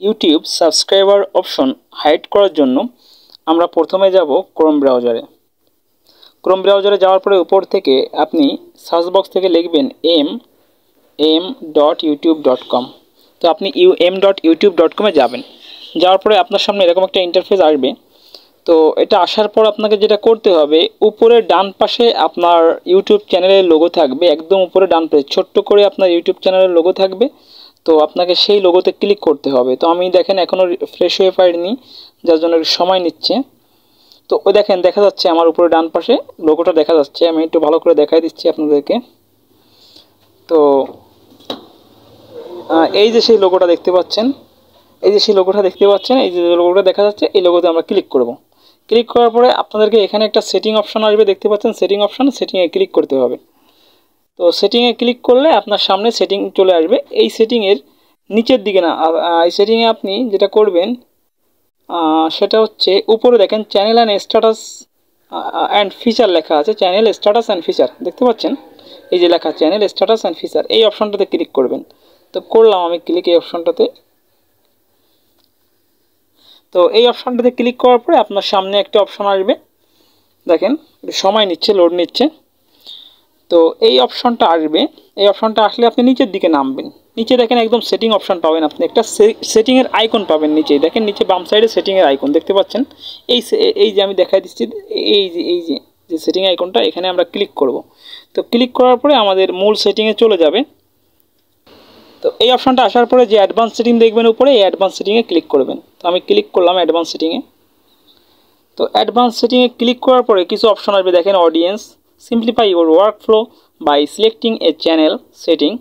YouTube subscriber option hide করার জন্য আমরা প্রথমে যাব ক্রোম ব্রাউজারে যাওয়ার পরে উপর থেকে আপনি সার্চ বক্স থেকে লিখবেন m.youtube.com। তো আপনি m.youtube.com যাবেন। যাওয়ার পরে আপনার সামনে এরকম একটা ইন্টারফেস আসবে। তো এটা আসার পর আপনাকে যেটা করতে হবে, উপরে ডান পাশে আপনার ইউটিউব চ্যানেলের লোগো থাকবে, একদম উপরে ডান পাশে ছোট্ট করে আপনার ইউটিউব চ্যানেলের লোগো থাকবে। তো আপনাকে সেই লোগোতে ক্লিক করতে হবে। তো আমি দেখেন এখনও ফ্রেশ হয়ে পারিনি, যার জন্য সময় নিচ্ছে। তো ওই দেখেন দেখা যাচ্ছে আমার উপরে ডান পাশে লোগোটা দেখা যাচ্ছে। আমি একটু ভালো করে দেখাই দিচ্ছি আপনাদেরকে। তো এই যে সেই লোগোটা দেখতে পাচ্ছেন, এই যে লোগোটা দেখা যাচ্ছে, এই লোগোতে আমরা ক্লিক করব। ক্লিক করার পরে আপনাদেরকে এখানে একটা সেটিং অপশন আসবে, দেখতে পাচ্ছেন সেটিংয়ে ক্লিক করতে হবে। তো সেটিংয়ে ক্লিক করলে আপনার সামনে সেটিং চলে আসবে। এই সেটিংয়ের নিচের দিকে না, এই সেটিংয়ে আপনি যেটা করবেন সেটা হচ্ছে উপরে দেখেন channel and status and feature লেখা আছে। চ্যানেল স্ট্যাটাস অ্যান্ড ফিচার দেখতে পাচ্ছেন, এই যে লেখা চ্যানেল স্ট্যাটাস অ্যান্ড ফিচার, এই অপশনটাতে ক্লিক করবেন। তো করলাম আমি ক্লিক এই অপশনটাতে। তো এই অপশনটাতে ক্লিক করার পরে আপনার সামনে একটা অপশন আসবে, দেখেন সময় নিচ্ছে, লোড নিচ্ছে। তো এই অপশনটা আসবে, এই অপশনটা আসলে আপনি নিচের দিকে নামবেন। নিচে দেখেন একদম সেটিং অপশন পাবেন, আপনি একটা সেটিংয়ের আইকন পাবেন নিচেই, দেখেন নিচে বাম সাইডে সেটিংয়ের আইকন দেখতে পাচ্ছেন। এই যে আমি দেখাই দিচ্ছি, এই যে সেটিং আইকনটা, এখানে আমরা ক্লিক করব। তো ক্লিক করার পরে আমাদের মূল সেটিংয়ে চলে যাবে। তো এই অপশনটা আসার পরে যে অ্যাডভান্স সেটিং দেখবেন উপরে, এই অ্যাডভান্স সেটিংয়ে ক্লিক করবেন। তো আমি ক্লিক করলাম অ্যাডভান্স সেটিংয়ে। তো অ্যাডভান্স সেটিংয়ে ক্লিক করার পরে কিছু অপশন আসবে, দেখেন audience, simplify your workflow by selecting a channel setting,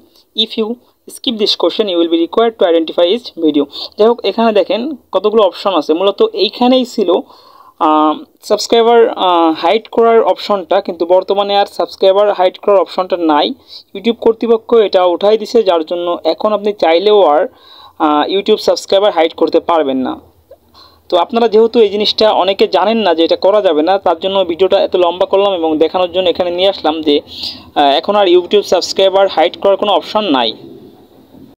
if you skip this question you will be required to identify each video. যাই হোক, এখানে দেখেন কতগুলো অপশন আছে, মূলত এইখানেই ছিল সাবস্ক্রাইবার হাইড করার অপশনটা, কিন্তু বর্তমানে আর সাবস্ক্রাইবার হাইড করার অপশনটা নাই। ইউটিউব কর্তৃপক্ষ এটা উঠাই দিছে, যার জন্য এখন আপনি চাইলেও আর ইউটিউব সাবস্ক্রাইবার হাইড করতে পারবেন না। তো আপনারা যেহেতু এই জিনিসটা অনেকে জানেন না যে এটা করা যাবে না, তার জন্য ভিডিওটা এত লম্বা করলাম এবং দেখানোর জন্য এখানে নিয়ে আসলাম যে এখন আর ইউটিউব সাবস্ক্রাইবার হাইড করার কোনো অপশন নাই।